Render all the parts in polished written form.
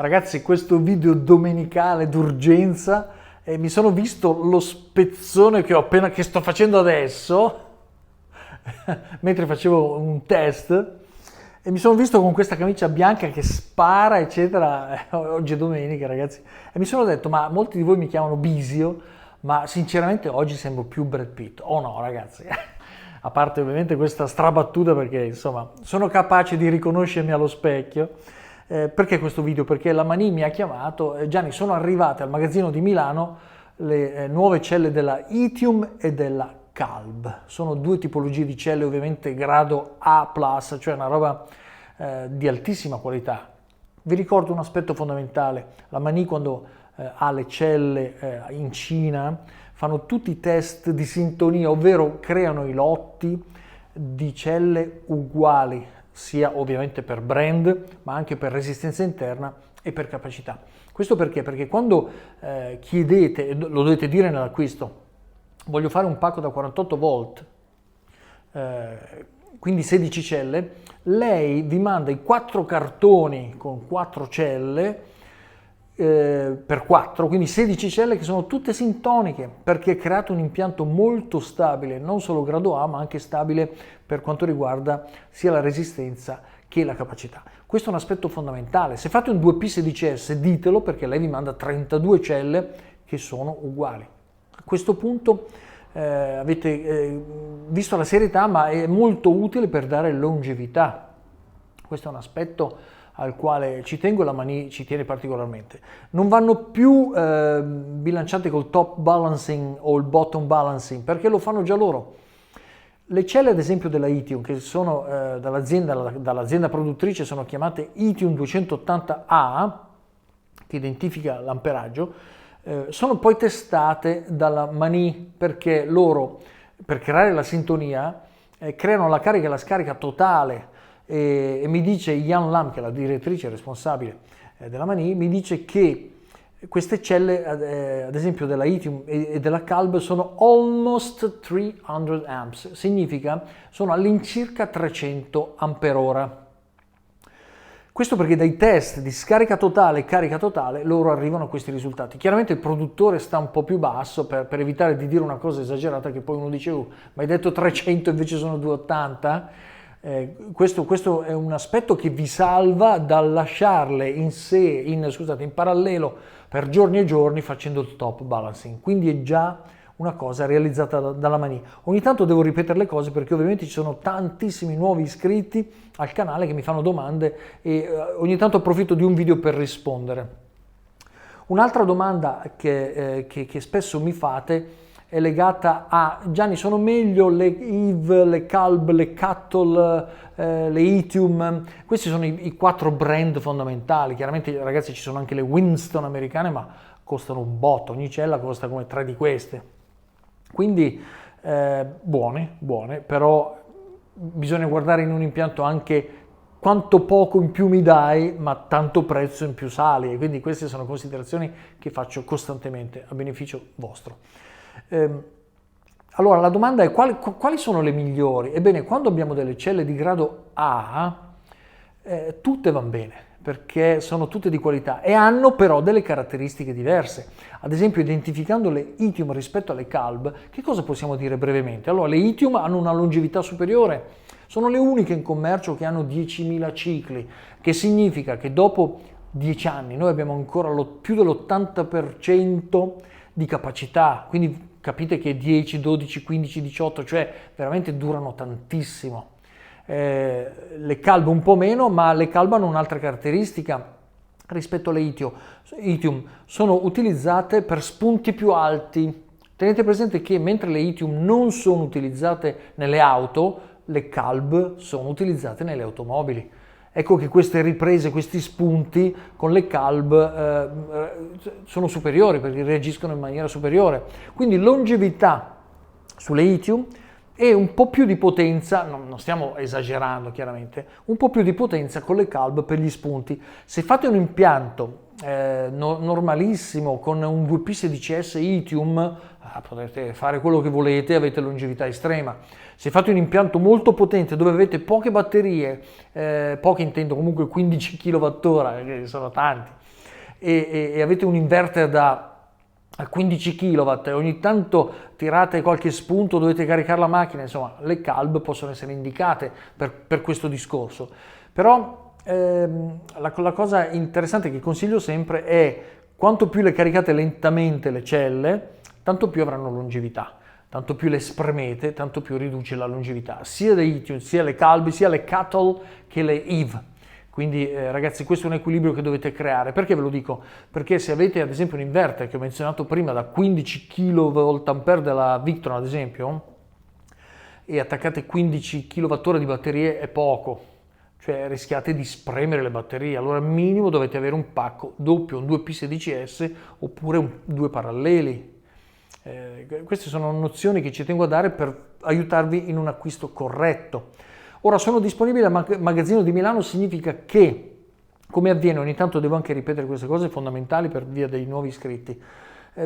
Ragazzi, questo video domenicale d'urgenza mi sono visto lo spezzone che sto facendo adesso mentre facevo un test e mi sono visto con questa camicia bianca che spara eccetera. Oggi è domenica, ragazzi, e mi sono detto, ma molti di voi mi chiamano Bisio, ma sinceramente oggi sembro più Brad Pitt, o no, ragazzi? A parte ovviamente questa strabattuta, perché insomma sono capace di riconoscermi allo specchio. Perché questo video? Perché la Mani mi ha chiamato, Gianni, sono arrivate al magazzino di Milano le nuove celle della Itium e della Calb. Sono due tipologie di celle, ovviamente grado A+, cioè una roba di altissima qualità. Vi ricordo un aspetto fondamentale: la Mani quando ha le celle in Cina fanno tutti i test di sintonia, ovvero creano i lotti di celle uguali, sia ovviamente per brand, ma anche per resistenza interna e per capacità. Questo perché? Perché quando chiedete, lo dovete dire nell'acquisto, voglio fare un pacco da 48 volt, quindi 16 celle, lei vi manda i 4 cartoni con 4 celle, per 4, quindi 16 celle che sono tutte sintoniche, perché è creato un impianto molto stabile, non solo grado A ma anche stabile per quanto riguarda sia la resistenza che la capacità. Questo è un aspetto fondamentale. Se fate un 2P 16S ditelo, perché lei vi manda 32 celle che sono uguali. A questo punto avete visto la serietà, ma è molto utile per dare longevità. Questo è un aspetto al quale ci tengo e la Mani ci tiene particolarmente. Non vanno più bilanciate col top balancing o il bottom balancing, perché lo fanno già loro. Le celle ad esempio della Itium, che sono dall'azienda produttrice, sono chiamate Itium 280A, che identifica l'amperaggio, sono poi testate dalla Mani, perché loro, per creare la sintonia, creano la carica e la scarica totale. E mi dice Yan Lam, che è la direttrice responsabile della Mani, mi dice che queste celle ad esempio della Itium e della Calb sono almost 300 amps, significa sono all'incirca 300 amperora. Questo perché dai test di scarica totale e carica totale loro arrivano a questi risultati. Chiaramente il produttore sta un po' più basso per evitare di dire una cosa esagerata, che poi uno dice ma hai detto 300 invece sono 280. Questo è un aspetto che vi salva dal lasciarle in parallelo per giorni e giorni facendo il top balancing. Quindi è già una cosa realizzata dalla Mani. Ogni tanto devo ripetere le cose perché ovviamente ci sono tantissimi nuovi iscritti al canale che mi fanno domande e ogni tanto approfitto di un video per rispondere. Un'altra domanda che spesso mi fate è legata a: Gianni, sono meglio le Eve, le Calb, le Cattle, le Itium? Questi sono i 4 brand fondamentali. Chiaramente, ragazzi, ci sono anche le Winston americane, ma costano un botto, ogni cella costa come 3 di queste. Quindi buone, però bisogna guardare in un impianto anche quanto poco in più mi dai, ma tanto prezzo in più sali, e quindi queste sono considerazioni che faccio costantemente a beneficio vostro. Allora la domanda è: quali sono le migliori? Ebbene, quando abbiamo delle celle di grado A, tutte vanno bene, perché sono tutte di qualità e hanno però delle caratteristiche diverse. Ad esempio, identificando le Itium rispetto alle Calb, che cosa possiamo dire brevemente? Allora, le Itium hanno una longevità superiore, sono le uniche in commercio che hanno 10.000 cicli, che significa che dopo 10 anni noi abbiamo ancora più dell'80% di capacità, quindi capite che 10, 12, 15, 18, cioè veramente durano tantissimo. Le Calb un po' meno, ma le Calb hanno un'altra caratteristica rispetto alle Itium, sono utilizzate per spunti più alti. Tenete presente che mentre le Itium non sono utilizzate nelle auto, le Calb sono utilizzate nelle automobili. Ecco che queste riprese, questi spunti con le Calb sono superiori, perché reagiscono in maniera superiore. Quindi longevità sulle Itium e un po' più di potenza, non stiamo esagerando chiaramente, un po' più di potenza con le Calb per gli spunti. Se fate un impianto normalissimo con un 2P16S Lithium, potete fare quello che volete, avete longevità estrema. Se fate un impianto molto potente dove avete poche batterie, poche intendo comunque 15 kWh, che sono tanti, e avete un inverter da 15 kW e ogni tanto tirate qualche spunto, dovete caricare la macchina, insomma le CALB possono essere indicate per questo discorso. Però la cosa interessante che consiglio sempre è quanto più le caricate lentamente le celle, tanto più avranno longevità, tanto più le spremete, tanto più riduce la longevità, sia le lithium, sia le CALB, sia le CATL che le EVE. Quindi ragazzi, questo è un equilibrio che dovete creare. Perché ve lo dico? Perché se avete ad esempio un inverter che ho menzionato prima da 15 kVA della Victron ad esempio, e attaccate 15 kWh di batterie è poco, cioè rischiate di spremere le batterie. Allora al minimo dovete avere un pacco doppio, un 2P16S oppure due paralleli. Queste sono nozioni che ci tengo a dare per aiutarvi in un acquisto corretto. Ora sono disponibile al magazzino di Milano, significa che, come avviene, ogni tanto devo anche ripetere queste cose fondamentali per via dei nuovi iscritti.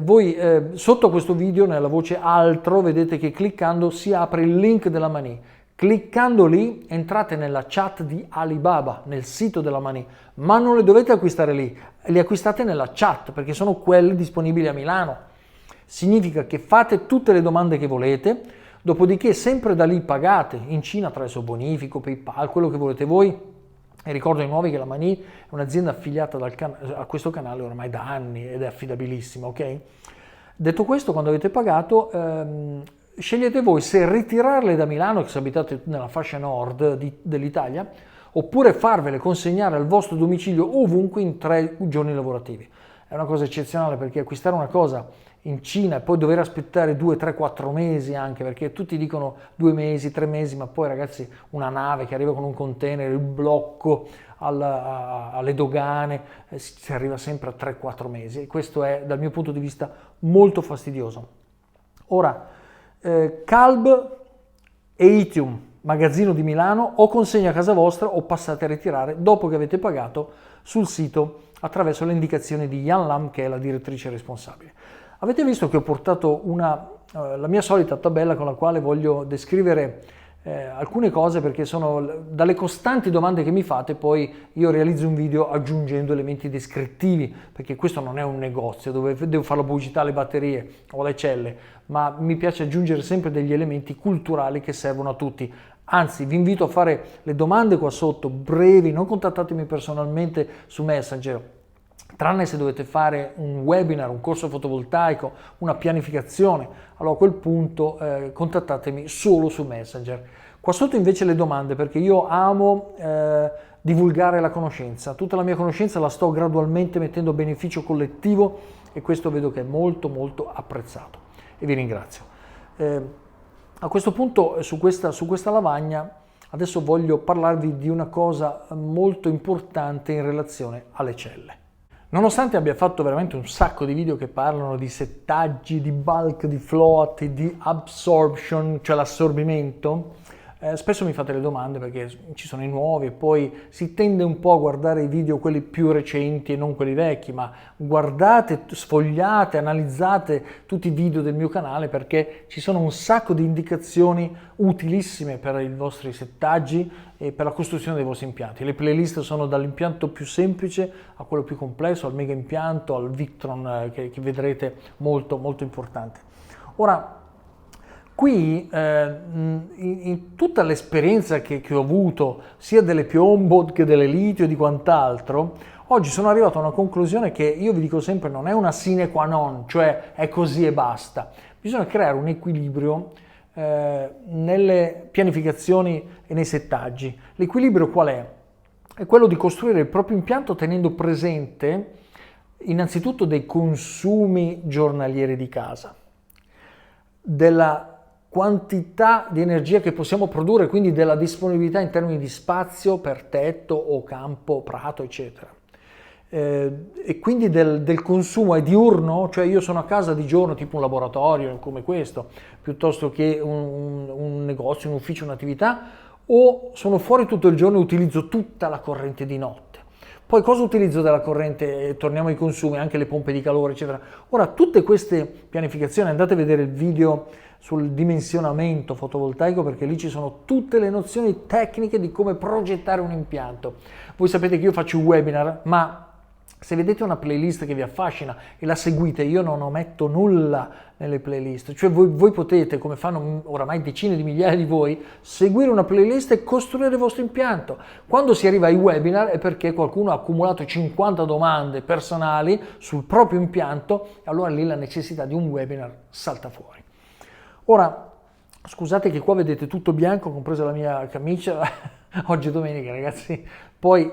Voi sotto questo video nella voce altro vedete che cliccando si apre il link della Mani. Cliccando lì entrate nella chat di Alibaba, nel sito della Mani, ma non le dovete acquistare lì, le acquistate nella chat perché sono quelle disponibili a Milano. Significa che fate tutte le domande che volete, dopodiché sempre da lì pagate in Cina attraverso bonifico, PayPal, quello che volete voi. E ricordo ai nuovi che la Mani è un'azienda affiliata a questo canale ormai da anni ed è affidabilissima, ok? Detto questo, quando avete pagato, scegliete voi se ritirarle da Milano, se abitate nella fascia nord dell'Italia, oppure farvele consegnare al vostro domicilio ovunque in 3 giorni lavorativi. È una cosa eccezionale perché acquistare una cosa in Cina e poi dover aspettare 2, 3, 4 mesi anche, perché tutti dicono 2 mesi, 3 mesi, ma poi ragazzi una nave che arriva con un container, il blocco alle dogane, si arriva sempre a 3-4 mesi e questo è dal mio punto di vista molto fastidioso. Ora, CALB e Lithium, magazzino di Milano, o consegna a casa vostra o passate a ritirare dopo che avete pagato sul sito attraverso le indicazioni di Yan Lam, che è la direttrice responsabile. Avete visto che ho portato la mia solita tabella con la quale voglio descrivere alcune cose, perché sono dalle costanti domande che mi fate, poi io realizzo un video aggiungendo elementi descrittivi, perché questo non è un negozio dove devo fare la pubblicità alle batterie o alle celle, ma mi piace aggiungere sempre degli elementi culturali che servono a tutti. Anzi, vi invito a fare le domande qua sotto, brevi, non contattatemi personalmente su Messenger, tranne se dovete fare un webinar, un corso fotovoltaico, una pianificazione, allora a quel punto contattatemi solo su Messenger. Qua sotto invece le domande, perché io amo divulgare la conoscenza, tutta la mia conoscenza la sto gradualmente mettendo a beneficio collettivo e questo vedo che è molto molto apprezzato e vi ringrazio. A questo punto su questa lavagna adesso voglio parlarvi di una cosa molto importante in relazione alle celle. Nonostante abbia fatto veramente un sacco di video che parlano di settaggi, di bulk, di float, di absorption, cioè l'assorbimento, spesso mi fate le domande perché ci sono i nuovi e poi si tende un po' a guardare i video quelli più recenti e non quelli vecchi, ma guardate, sfogliate, analizzate tutti i video del mio canale perché ci sono un sacco di indicazioni utilissime per i vostri settaggi e per la costruzione dei vostri impianti. Le playlist sono dall'impianto più semplice a quello più complesso, al mega impianto, al Victron che vedrete molto molto importante. Ora, qui in tutta l'esperienza che ho avuto sia delle piombo che delle litio e di quant'altro, oggi sono arrivato a una conclusione che io vi dico sempre non è una sine qua non, cioè è così e basta. Bisogna creare un equilibrio nelle pianificazioni e nei settaggi. L'equilibrio qual è? È quello di costruire il proprio impianto tenendo presente innanzitutto dei consumi giornalieri di casa, della quantità di energia che possiamo produrre, quindi della disponibilità in termini di spazio per tetto o campo, prato, eccetera. E quindi del consumo è diurno, cioè io sono a casa di giorno, tipo un laboratorio come questo, piuttosto che un negozio, un ufficio, un'attività, o sono fuori tutto il giorno e utilizzo tutta la corrente di notte. Poi cosa utilizzo della corrente? Torniamo ai consumi, anche le pompe di calore, eccetera. Ora, tutte queste pianificazioni, andate a vedere il video sul dimensionamento fotovoltaico, perché lì ci sono tutte le nozioni tecniche di come progettare un impianto. Voi sapete che io faccio un webinar, ma se vedete una playlist che vi affascina e la seguite, io non ometto nulla nelle playlist, cioè voi potete, come fanno oramai decine di migliaia di voi, seguire una playlist e costruire il vostro impianto. Quando si arriva ai webinar è perché qualcuno ha accumulato 50 domande personali sul proprio impianto, e allora lì la necessità di un webinar salta fuori. Ora, scusate che qua vedete tutto bianco, compresa la mia camicia, oggi è domenica ragazzi, poi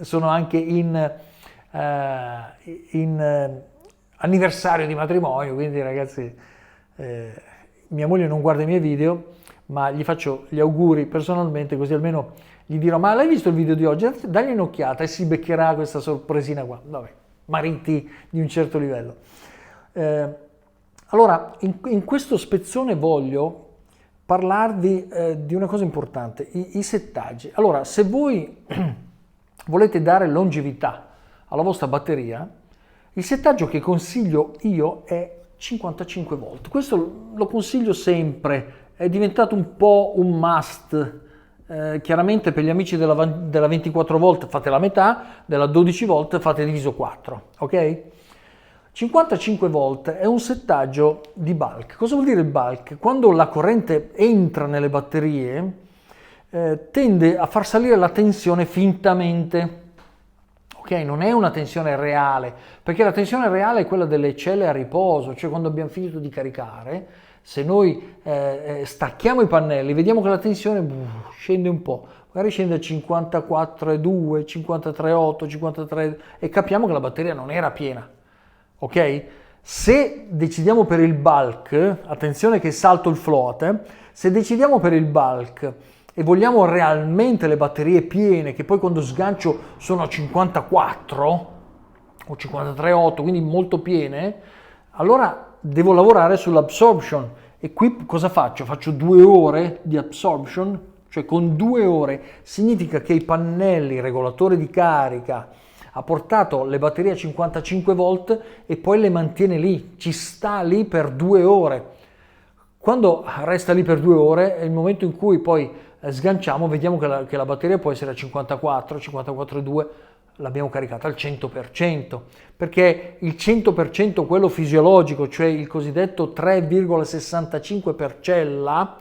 sono anche in anniversario di matrimonio, quindi ragazzi mia moglie non guarda i miei video, ma gli faccio gli auguri personalmente, così almeno gli dirò: ma l'hai visto il video di oggi? Dagli un'occhiata e si beccherà questa sorpresina qua. Vabbè, mariti di un certo livello. Allora, in questo spezzone voglio parlarvi di una cosa importante, i settaggi. Allora, se voi volete dare longevità alla vostra batteria, il settaggio che consiglio io è 55 volt. Questo lo consiglio sempre, è diventato un po' un must. Chiaramente per gli amici della 24 volt fate la metà, della 12 volt fate diviso 4, ok? 55 volt è un settaggio di bulk. Cosa vuol dire il bulk? Quando la corrente entra nelle batterie, tende a far salire la tensione fintamente. Ok, non è una tensione reale, perché la tensione reale è quella delle celle a riposo, cioè quando abbiamo finito di caricare, se noi stacchiamo i pannelli, vediamo che la tensione scende un po', magari scende a 54,2, 53,8, 53 e capiamo che la batteria non era piena. Ok? Se decidiamo per il bulk, attenzione che salto il float, se decidiamo per il bulk e vogliamo realmente le batterie piene, che poi quando sgancio sono a 54 o 53,8, quindi molto piene, allora devo lavorare sull'absorption. E qui cosa faccio? Faccio 2 ore di absorption, cioè con 2 ore significa che i pannelli regolatori di carica ha portato le batterie a 55 volt e poi le mantiene lì, ci sta lì per 2 ore. Quando resta lì per 2 ore è il momento in cui poi sganciamo, vediamo che la batteria può essere a 54, 54,2, l'abbiamo caricata al 100%, perché il 100% quello fisiologico, cioè il cosiddetto 3,65 per cella,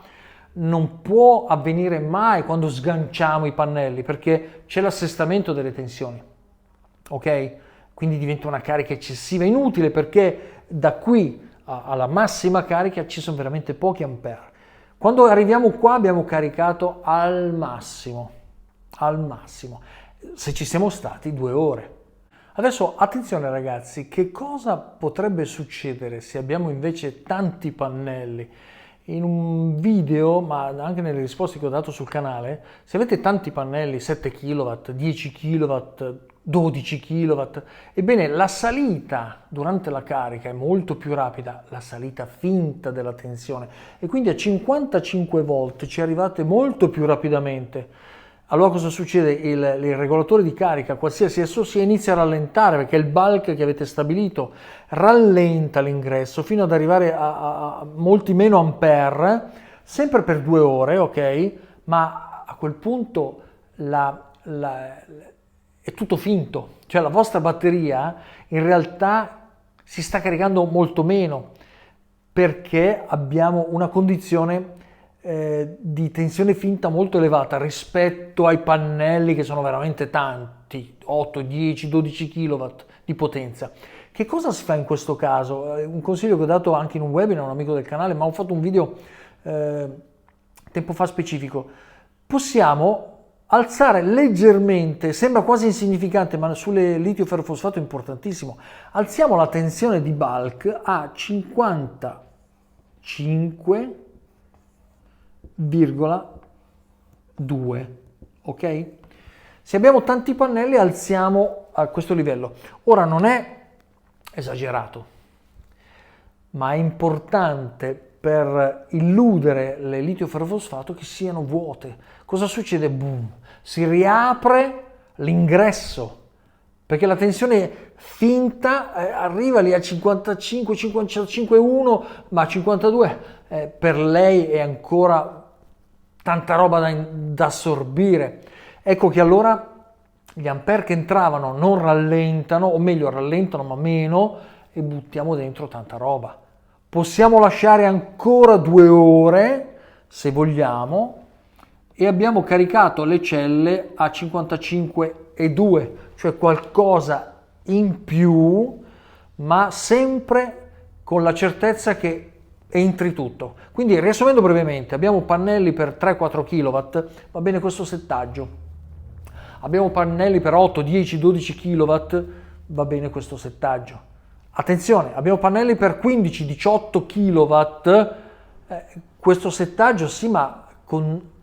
non può avvenire mai quando sganciamo i pannelli, perché c'è l'assestamento delle tensioni. Ok? Quindi diventa una carica eccessiva, inutile, perché da qui alla massima carica ci sono veramente pochi ampere. Quando arriviamo qua abbiamo caricato al massimo, se ci siamo stati 2 ore. Adesso attenzione ragazzi, che cosa potrebbe succedere se abbiamo invece tanti pannelli? In un video, ma anche nelle risposte che ho dato sul canale, se avete tanti pannelli, 7 kW, 10 kW, 12 kW, ebbene la salita durante la carica è molto più rapida, la salita finta della tensione, e quindi a 55 volt ci arrivate molto più rapidamente. Allora cosa succede? Il regolatore di carica, qualsiasi esso sia, inizia a rallentare, perché il bulk che avete stabilito rallenta l'ingresso fino ad arrivare a molti meno ampere, sempre per 2 ore, ok? Ma a quel punto è tutto finto, cioè la vostra batteria in realtà si sta caricando molto meno, perché abbiamo una condizione di tensione finta molto elevata rispetto ai pannelli che sono veramente tanti, 8, 10, 12 kW di potenza. Che cosa si fa in questo caso? Un consiglio che ho dato anche in un webinar a un amico del canale, ma ho fatto un video tempo fa specifico. Possiamo alzare leggermente, sembra quasi insignificante, ma sulle litio ferrofosfato è importantissimo. Alziamo la tensione di bulk a 55,2, ok? Se abbiamo tanti pannelli alziamo a questo livello. Ora non è esagerato, ma è importante per illudere le litio ferrofosfato che siano vuote. Cosa succede? Boom! Si riapre l'ingresso perché la tensione finta arriva lì a 55, 55,1, ma 52 per lei è ancora tanta roba da assorbire. Ecco che allora gli ampere che entravano non rallentano, o meglio rallentano ma meno, e buttiamo dentro tanta roba. Possiamo lasciare ancora 2 ore se vogliamo e abbiamo caricato le celle a 55,2, cioè qualcosa in più, ma sempre con la certezza che entri tutto. Quindi riassumendo brevemente, abbiamo pannelli per 3-4 kW, va bene questo settaggio. Abbiamo pannelli per 8, 10, 12 kW, va bene questo settaggio. Attenzione, abbiamo pannelli per 15, 18 kW, questo settaggio sì, ma con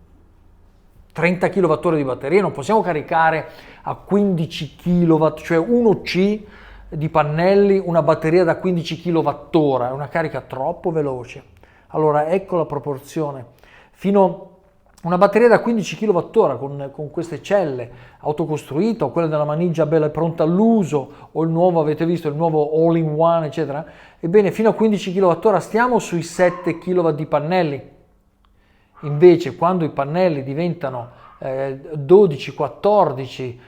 30 kWh di batteria non possiamo caricare a 15 kW, cioè 1C di pannelli, una batteria da 15 kWh, è una carica troppo veloce. Allora ecco la proporzione. Fino una batteria da 15 kWh con queste celle autocostruita o quella della maniggia bella e pronta all'uso o il nuovo, avete visto, il nuovo all-in-one eccetera, ebbene fino a 15 kWh stiamo sui 7 kW di pannelli. Invece quando i pannelli diventano 12, 14,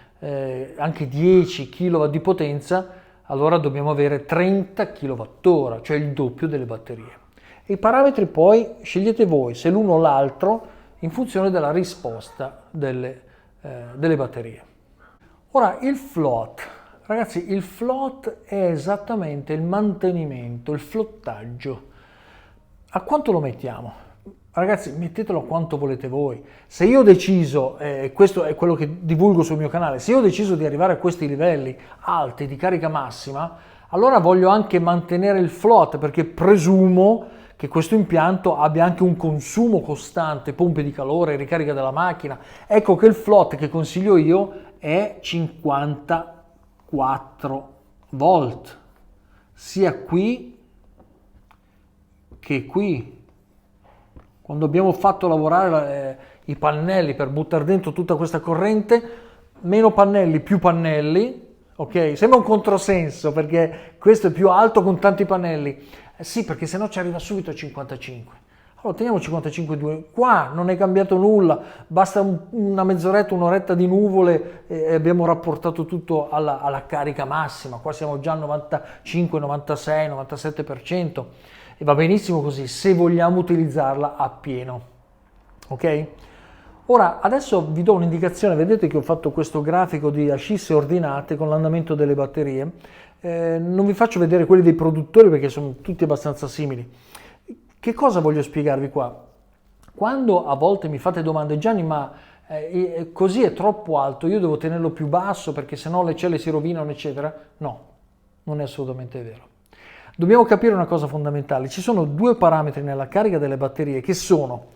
anche 10 kW di potenza, allora dobbiamo avere 30 kWh, cioè il doppio delle batterie. E i parametri poi scegliete voi, se l'uno o l'altro, in funzione della risposta delle batterie. Ora il float, ragazzi, il float è esattamente il mantenimento, il flottaggio. A quanto lo mettiamo? Ragazzi, mettetelo a quanto volete voi. Se io ho deciso, questo è quello che divulgo sul mio canale, se io ho deciso di arrivare a questi livelli alti di carica massima, allora voglio anche mantenere il float, perché presumo che questo impianto abbia anche un consumo costante, pompe di calore, ricarica della macchina. Ecco che il float che consiglio io è 54 volt, sia qui che qui. Quando abbiamo fatto lavorare i pannelli per buttare dentro tutta questa corrente, meno pannelli, più pannelli, ok? Sembra un controsenso perché questo è più alto con tanti pannelli. Sì, perché sennò ci arriva subito a 55. Allora teniamo 55,2. Qua non è cambiato nulla, basta una mezz'oretta, un'oretta di nuvole e abbiamo rapportato tutto alla carica massima. Qua siamo già al 95, 96, 97%. E va benissimo così se vogliamo utilizzarla a pieno, ok? Ora adesso vi do un'indicazione, vedete che ho fatto questo grafico di ascisse ordinate con l'andamento delle batterie, non vi faccio vedere quelli dei produttori perché sono tutti abbastanza simili. Che cosa voglio spiegarvi qua? Quando a volte mi fate domande, Gianni, ma così è troppo alto, io devo tenerlo più basso perché sennò le celle si rovinano eccetera? No, non è assolutamente vero. Dobbiamo capire una cosa fondamentale, ci sono 2 parametri nella carica delle batterie che sono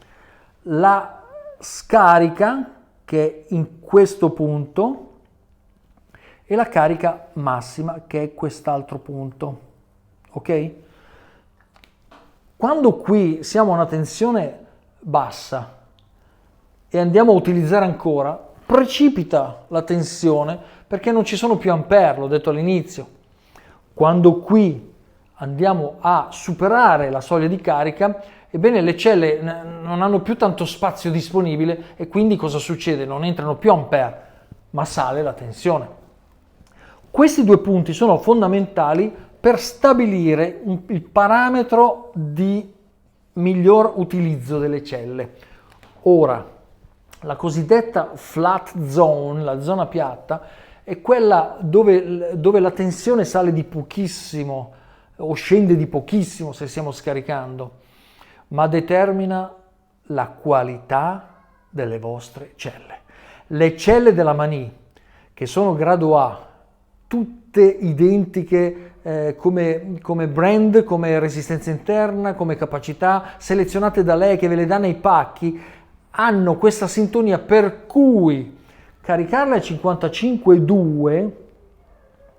la scarica, che è in questo punto, e la carica massima, che è quest'altro punto, ok? Quando qui siamo a una tensione bassa e andiamo a utilizzare ancora, precipita la tensione perché non ci sono più ampere, l'ho detto all'inizio. Quando qui andiamo a superare la soglia di carica, ebbene le celle non hanno più tanto spazio disponibile e quindi cosa succede? Non entrano più ampere, ma sale la tensione. Questi 2 punti sono fondamentali per stabilire il parametro di miglior utilizzo delle celle. Ora, la cosiddetta flat zone, la zona piatta, è quella dove la tensione sale di pochissimo o scende di pochissimo se stiamo scaricando, ma determina la qualità delle vostre celle. Le celle della Mani, che sono grado A, tutte identiche come brand, come resistenza interna, come capacità, selezionate da lei che ve le dà nei pacchi, hanno questa sintonia per cui caricarle a 55,2,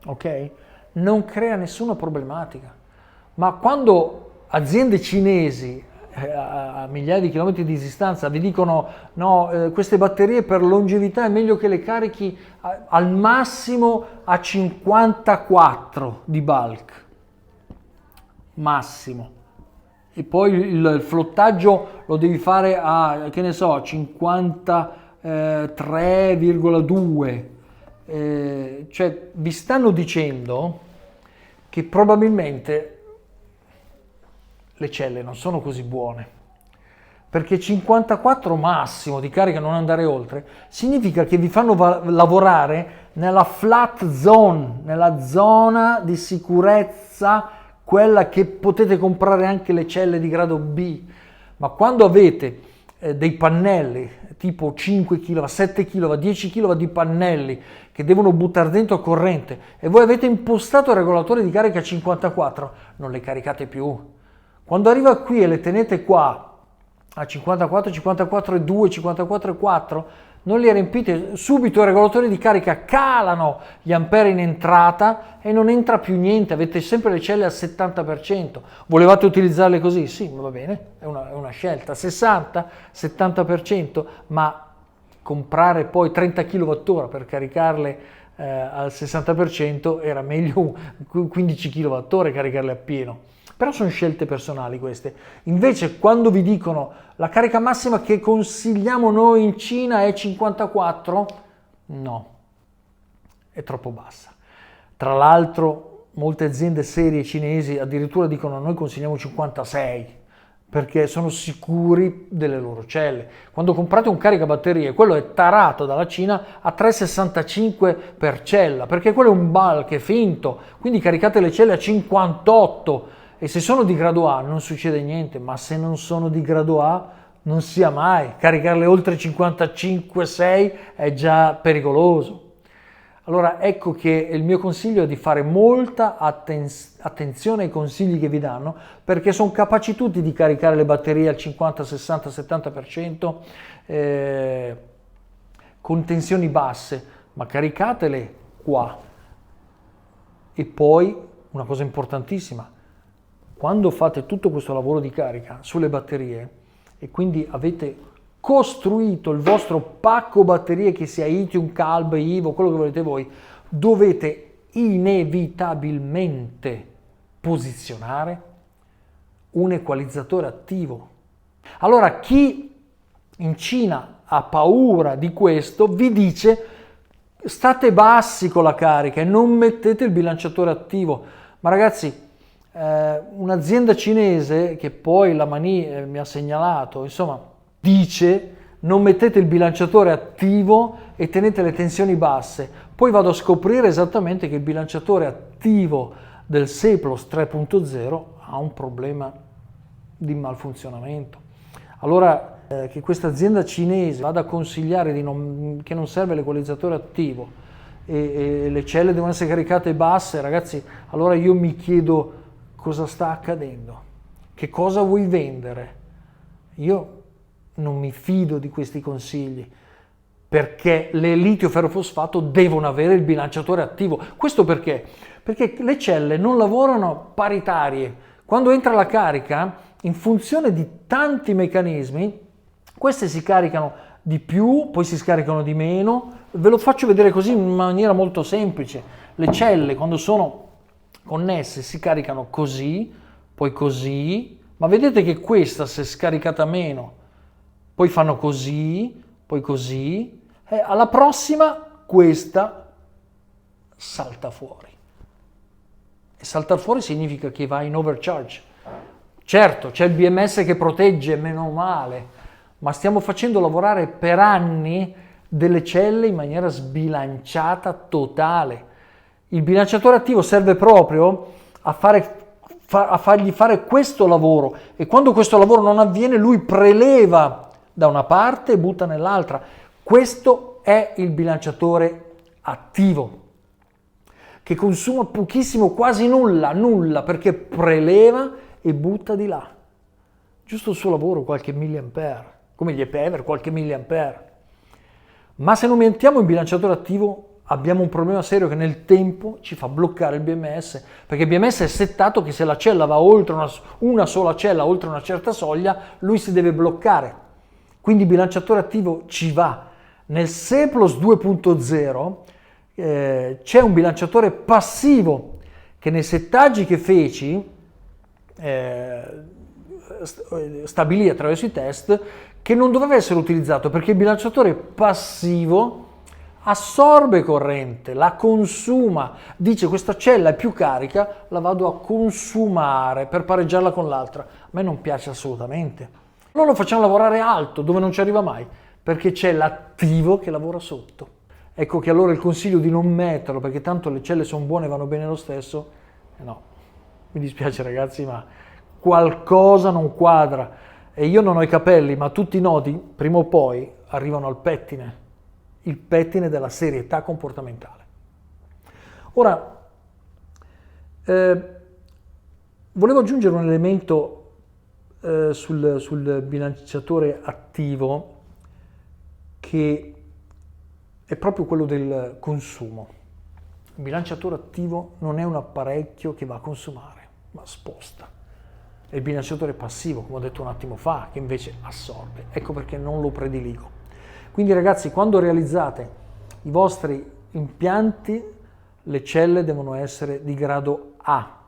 ok, non crea nessuna problematica. Ma quando aziende cinesi a migliaia di chilometri di distanza vi dicono no, queste batterie per longevità è meglio che le carichi al massimo a 54 di bulk, massimo, e poi il flottaggio lo devi fare a, che ne so, 53,2, cioè vi stanno dicendo che probabilmente le celle non sono così buone, perché 54 massimo di carica, non andare oltre, significa che vi fanno lavorare nella flat zone, nella zona di sicurezza, quella che potete comprare anche le celle di grado B. Ma quando avete dei pannelli tipo 5 kW, 7 kW, 10 kW di pannelli che devono buttare dentro corrente e voi avete impostato il regolatore di carica a 54, non le caricate più. Quando arriva qui e le tenete qua a 54, 54,2, 54,4, non li riempite, subito i regolatori di carica calano gli ampere in entrata e non entra più niente, avete sempre le celle al 70%. Volevate utilizzarle così? Sì, va bene, è una scelta. 60, 70%, ma comprare poi 30 kWh per caricarle al 60% era meglio 15 kWh caricarle appieno. Però sono scelte personali queste. Invece quando vi dicono la carica massima che consigliamo noi in Cina è 54, no, è troppo bassa. Tra l'altro molte aziende serie cinesi addirittura dicono noi consigliamo 56, perché sono sicuri delle loro celle. Quando comprate un caricabatterie, quello è tarato dalla Cina a 3,65 per cella, perché quello è un bulk, è finto, quindi caricate le celle a 58, e se sono di grado A non succede niente, ma se non sono di grado A non sia mai. Caricarle oltre 55,6 è già pericoloso. Allora ecco che il mio consiglio è di fare molta attenzione ai consigli che vi danno, perché sono capaci tutti di caricare le batterie al 50, 60, 70% con tensioni basse, ma caricatele qua. E poi una cosa importantissima, quando fate tutto questo lavoro di carica sulle batterie e quindi avete costruito il vostro pacco batterie, che sia Lithium, Calb, Ivo, quello che volete voi, dovete inevitabilmente posizionare un equalizzatore attivo. Allora chi in Cina ha paura di questo vi dice state bassi con la carica e non mettete il bilanciatore attivo. Ma ragazzi, un'azienda cinese che poi la Mani mi ha segnalato, insomma, dice non mettete il bilanciatore attivo e tenete le tensioni basse. Poi vado a scoprire esattamente che il bilanciatore attivo del Seplos 3.0 ha un problema di malfunzionamento. Allora che questa azienda cinese vada a consigliare che non serve l'equalizzatore attivo e le celle devono essere caricate basse, ragazzi, allora io mi chiedo cosa sta accadendo, che cosa vuoi vendere. Io non mi fido di questi consigli, perché le litio ferrofosfato devono avere il bilanciatore attivo. Questo perché? Perché le celle non lavorano paritarie. Quando entra la carica, in funzione di tanti meccanismi, queste si caricano di più, poi si scaricano di meno. Ve lo faccio vedere così in maniera molto semplice. Le celle quando sono connesse si caricano così, poi così, ma vedete che questa si è scaricata meno, poi fanno così, poi così, e alla prossima questa salta fuori. E saltar fuori significa che va in overcharge. Certo, c'è il BMS che protegge, meno male, ma stiamo facendo lavorare per anni delle celle in maniera sbilanciata totale. Il bilanciatore attivo serve proprio a fargli fare questo lavoro, e quando questo lavoro non avviene lui preleva da una parte e butta nell'altra. Questo è il bilanciatore attivo, che consuma pochissimo, quasi nulla, perché preleva e butta di là. Giusto il suo lavoro, qualche milliampere, come gli EPEVER, qualche milliampere. Ma se non mettiamo il bilanciatore attivo abbiamo un problema serio che nel tempo ci fa bloccare il BMS, perché il BMS è settato che se la cella va oltre una sola cella, oltre una certa soglia, lui si deve bloccare. Quindi il bilanciatore attivo ci va. Nel CEPLOS 2.0 c'è un bilanciatore passivo che nei settaggi che feci stabilì attraverso i test che non doveva essere utilizzato, perché il bilanciatore passivo assorbe corrente, la consuma, dice questa cella è più carica, la vado a consumare per pareggiarla con l'altra. A me non piace assolutamente. Allora lo facciamo lavorare alto, dove non ci arriva mai, perché c'è l'attivo che lavora sotto. Ecco che allora il consiglio di non metterlo, perché tanto le celle sono buone e vanno bene lo stesso, no. Mi dispiace ragazzi, ma qualcosa non quadra. E io non ho i capelli, ma tutti i nodi, prima o poi, arrivano al pettine. Il pettine della serietà comportamentale. Ora, volevo aggiungere un elemento sul bilanciatore attivo che è proprio quello del consumo. Il bilanciatore attivo non è un apparecchio che va a consumare, ma sposta. È il bilanciatore passivo, come ho detto un attimo fa, che invece assorbe. Ecco perché non lo prediligo. Quindi ragazzi, quando realizzate i vostri impianti, le celle devono essere di grado A.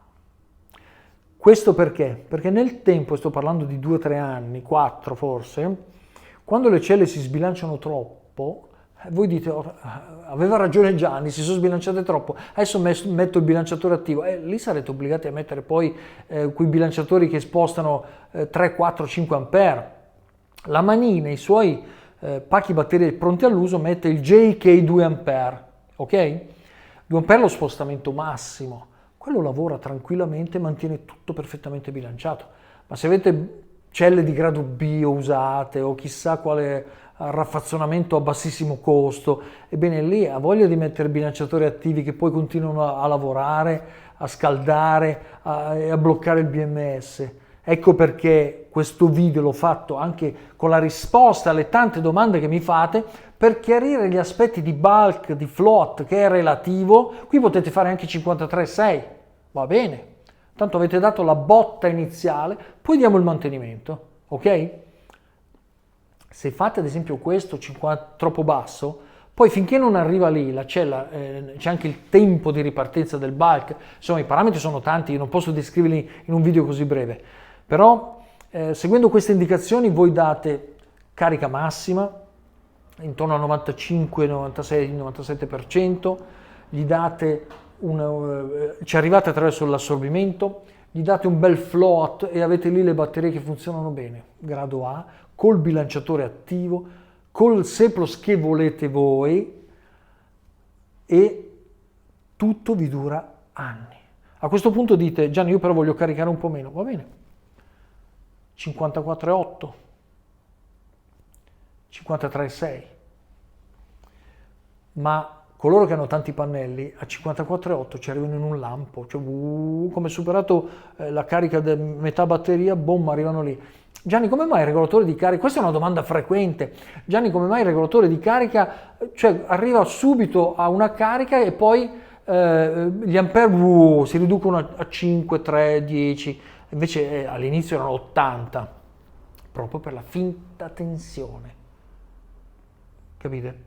Questo perché? Perché nel tempo, sto parlando di 2 o 3 anni, 4 forse, quando le celle si sbilanciano troppo, voi dite, oh, aveva ragione Gianni, si sono sbilanciate troppo, adesso metto il bilanciatore attivo. Lì sarete obbligati a mettere poi quei bilanciatori che spostano 3, 4, 5 ampere. La Mani nei suoi pacchi batterie pronti all'uso mette il JK 2 ampere, ok? 2 ampere è lo spostamento massimo, quello lavora tranquillamente e mantiene tutto perfettamente bilanciato. Ma se avete celle di grado B usate o chissà quale raffazzonamento a bassissimo costo, ebbene lì ha voglia di mettere bilanciatori attivi che poi continuano a lavorare, a scaldare e a bloccare il BMS. Ecco perché questo video l'ho fatto anche con la risposta alle tante domande che mi fate per chiarire gli aspetti di bulk, di float che è relativo. Qui potete fare anche 53,6, va bene, tanto avete dato la botta iniziale, poi diamo il mantenimento, ok? Se fate ad esempio questo 50 troppo basso, poi finché non arriva lì la cella, c'è anche il tempo di ripartenza del bulk, insomma i parametri sono tanti, io non posso descriverli in un video così breve. Però seguendo queste indicazioni voi date carica massima intorno al 95, 96, 97%, gli date ci arrivate attraverso l'assorbimento, gli date un bel float e avete lì le batterie che funzionano bene, grado A, col bilanciatore attivo, col CEPLOS che volete voi e tutto vi dura anni. A questo punto dite, Gianni, io però voglio caricare un po' meno, va bene. 54,8, 53,6, ma coloro che hanno tanti pannelli a 54,8 ci arrivano in un lampo, cioè come superato la carica di metà batteria, boom, arrivano lì. Gianni, come mai il regolatore di carica? Questa è una domanda frequente. Gianni, come mai il regolatore di carica, cioè arriva subito a una carica e poi gli ampere si riducono a 5, 3, 10, invece all'inizio erano 80, proprio per la finta tensione. Capite?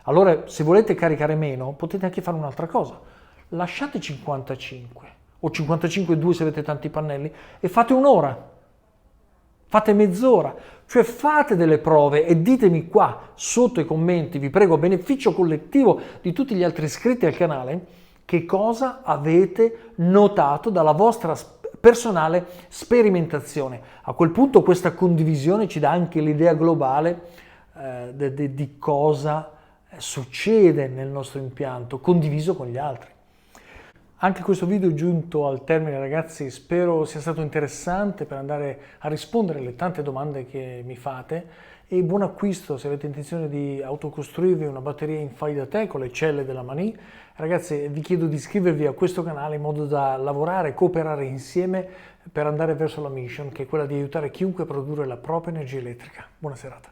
Allora, se volete caricare meno, potete anche fare un'altra cosa. Lasciate 55 o 55,2 se avete tanti pannelli e fate un'ora. Fate mezz'ora, cioè fate delle prove e ditemi qua sotto i commenti, vi prego, a beneficio collettivo di tutti gli altri iscritti al canale, che cosa avete notato dalla vostra personale sperimentazione. A quel punto questa condivisione ci dà anche l'idea globale di cosa succede nel nostro impianto, condiviso con gli altri. Anche questo video è giunto al termine ragazzi, spero sia stato interessante per andare a rispondere alle tante domande che mi fate e buon acquisto se avete intenzione di autocostruirvi una batteria in fai da te con le celle della Mani. Ragazzi, vi chiedo di iscrivervi a questo canale in modo da lavorare e cooperare insieme per andare verso la mission che è quella di aiutare chiunque a produrre la propria energia elettrica. Buona serata.